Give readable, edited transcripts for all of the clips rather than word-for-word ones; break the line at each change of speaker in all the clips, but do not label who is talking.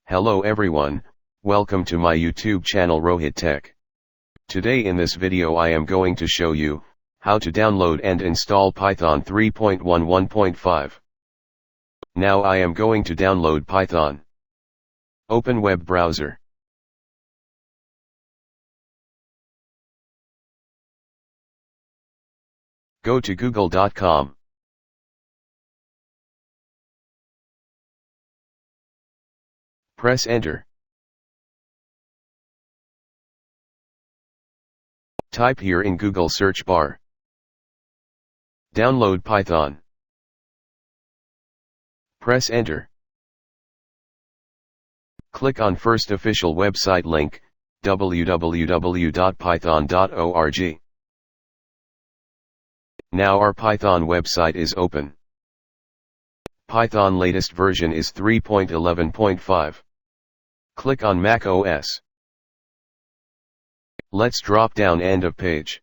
Hello everyone, welcome to my YouTube channel ROHIT Tech. Today in this video I am going to show you how to download and install Python 3.11.5. Now I am going to download Python. Open web browser. Go to google.com. Press enter. Type here in Google search bar. Download Python. Press enter. Click on first official website link, www.python.org. Now our Python website is open. Python latest version is 3.11.5. Click on macOS. Let's drop down end of page.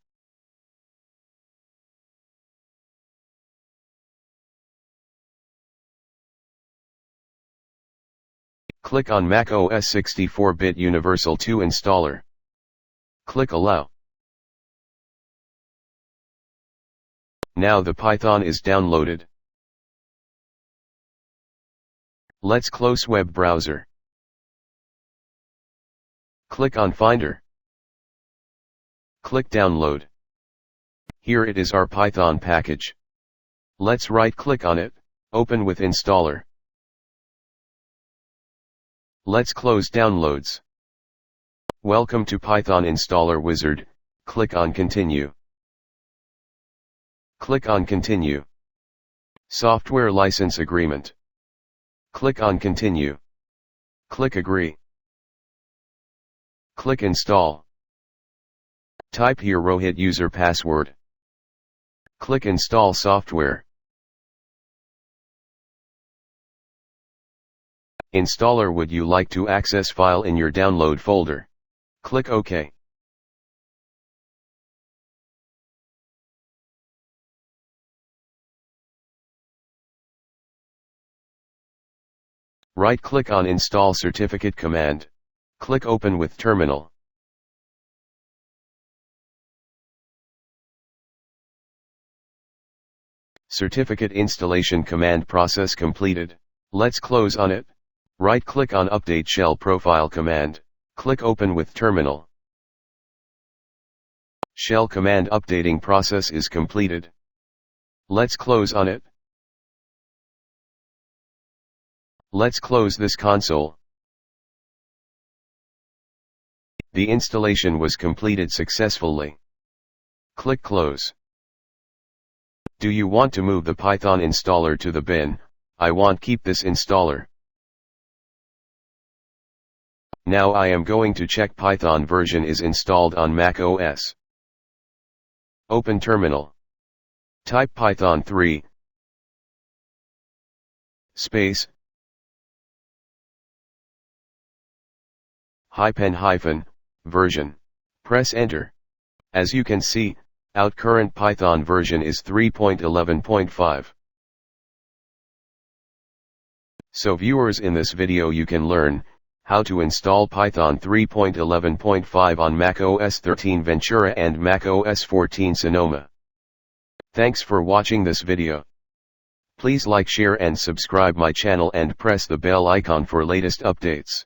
Click on macOS 64-bit Universal 2 installer. Click Allow. Now the Python is downloaded. Let's close web browser. Click on Finder. Click Download. Here it is, our Python package. Let's right-click on it, open with installer. Let's close downloads. Welcome to Python installer wizard, click on Continue. Click on Continue. Software license agreement. Click on Continue. Click Agree. Click Install. Type here ROHIT user password. Click Install software. Installer, would you like to access file in your download folder? Click OK. Right-click on Install Certificate command. Click Open with Terminal. Certificate installation command process completed. Let's close on it. Right-click on Update Shell Profile command. Click Open with Terminal. Shell command updating process is completed. Let's close on it. Let's close this console. The installation was completed successfully. Click Close. Do you want to move the Python installer to the bin? I want keep this installer. Now I am going to check Python version is installed on macOS. Open terminal. Type Python 3 space version. Press enter. As you can see, out current Python version is 3.11.5. So viewers, in this video you can learn how to install Python 3.11.5 on macOS 13 Ventura and macOS 14 Sonoma. Thanks for watching this video. Please like, share and subscribe my channel and press the bell icon for latest updates.